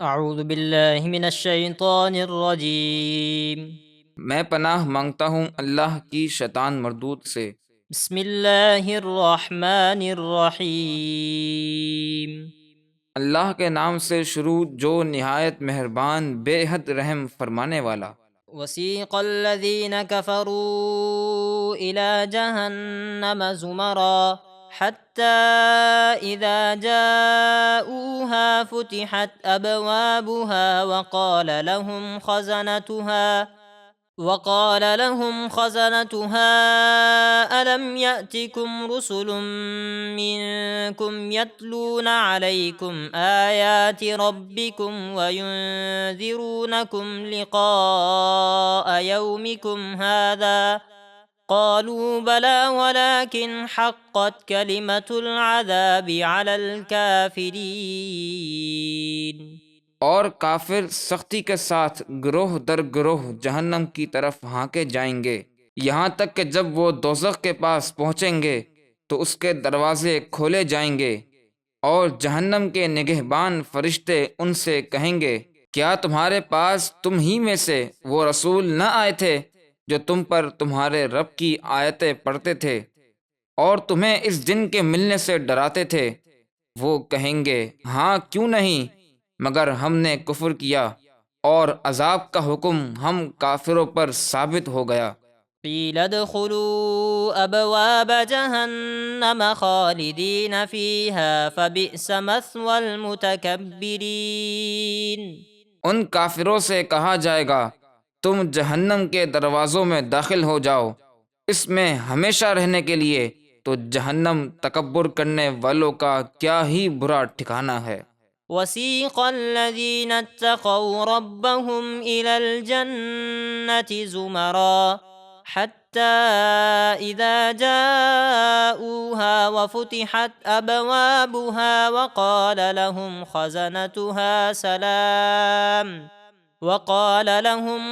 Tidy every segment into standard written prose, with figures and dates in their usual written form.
اعوذ باللہ من الشیطان الرجیم۔ میں پناہ مانگتا ہوں اللہ کی شیطان مردود سے۔ بسم اللہ الرحمن الرحیم۔ اللہ کے نام سے شروع جو نہایت مہربان بے حد رحم فرمانے والا۔ وسیق الذین کفروا الی جہنم زمرا حتی اذا جاؤوها فتحت ابوابها وقال لهم خزنتها ألم يأتكم رسل منكم يتلون عليكم آيات ربكم وينذرونكم لقاء يومكم هذا قالوا بلى ولكن حقت كلمة العذاب على الكافرين۔ اور کافر سختی کے ساتھ گروہ در گروہ جہنم کی طرف ہانکے جائیں گے، یہاں تک کہ جب وہ دوزخ کے پاس پہنچیں گے تو اس کے دروازے کھولے جائیں گے، اور جہنم کے نگہبان فرشتے ان سے کہیں گے کیا تمہارے پاس تم ہی میں سے وہ رسول نہ آئے تھے جو تم پر تمہارے رب کی آیتیں پڑھتے تھے اور تمہیں اس دن کے ملنے سے ڈراتے تھے؟ وہ کہیں گے ہاں کیوں نہیں، مگر ہم نے کفر کیا اور عذاب کا حکم ہم کافروں پر ثابت ہو گیا۔ قیل ادخلوا ابواب جہنم خالدین فیہا فبئس مثوى المتکبرین۔ ان کافروں سے کہا جائے گا تم جہنم کے دروازوں میں داخل ہو جاؤ، اس میں ہمیشہ رہنے کے لیے، تو جہنم تکبر کرنے والوں کا کیا ہی برا ٹھکانہ ہے۔ وسیق الذین اتقوا ربهم الى الجنة زمرا حتى اذا جاؤوها وفتحت ابوابها وقال لهم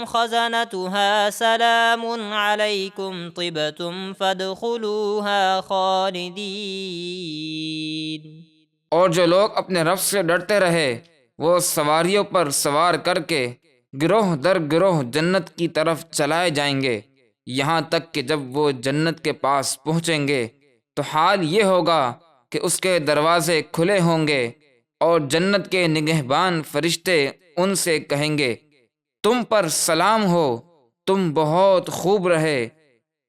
خزنتها سلام عليكم طبتم فادخلوها خالدين۔ اور جو لوگ اپنے رب سے ڈرتے رہے وہ سواریوں پر سوار کر کے گروہ در گروہ جنت کی طرف چلائے جائیں گے، یہاں تک کہ جب وہ جنت کے پاس پہنچیں گے تو حال یہ ہوگا کہ اس کے دروازے کھلے ہوں گے اور جنت کے نگہبان فرشتے ان سے کہیں گے تم پر سلام ہو، تم بہت خوب رہے،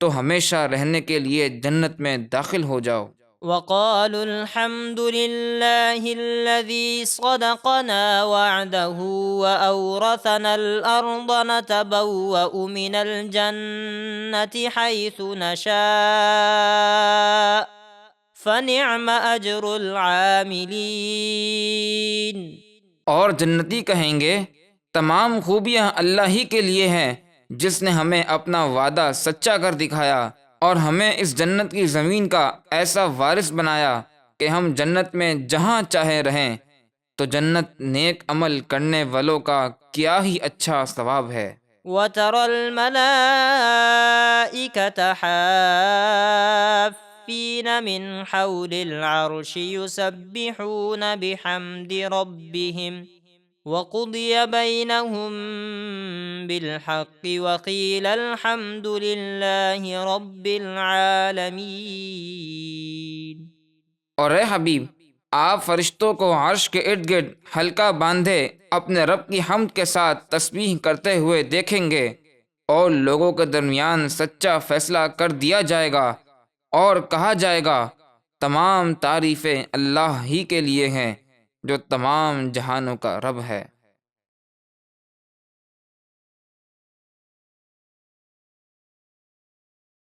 تو ہمیشہ رہنے کے لیے جنت میں داخل ہو جاؤ۔ وقالوا الحمد لله الذي صدقنا وعده وأورثنا الأرض نتبوأ من الجنة حيث نشاء فنعم أجر العاملين۔ اور جنتی کہیں گے تمام خوبیاں اللہ ہی کے لیے ہیں جس نے ہمیں اپنا وعدہ سچا کر دکھایا اور ہمیں اس جنت کی زمین کا ایسا وارث بنایا کہ ہم جنت میں جہاں چاہے رہیں، تو جنت نیک عمل کرنے والوں کا کیا ہی اچھا ثواب ہے۔ وَتَرَى الْمَلَائِكَةَ حَافِّينَ مِنْ حَوْلِ الْعَرْشِ يُسَبِّحُونَ بِحَمْدِ رَبِّهِمْ وَقُضِيَ بَيْنَهُم بِالْحَقِّ وَقِيلَ الْحَمْدُ لِلَّهِ رَبِّ الْعَالَمِينَ۔ اور اے حبیب، آپ فرشتوں کو عرش کے ارد گرد حلقہ باندھے اپنے رب کی حمد کے ساتھ تسبیح کرتے ہوئے دیکھیں گے، اور لوگوں کے درمیان سچا فیصلہ کر دیا جائے گا اور کہا جائے گا تمام تعریفیں اللہ ہی کے لیے ہیں جو تمام جہانوں کا رب ہے۔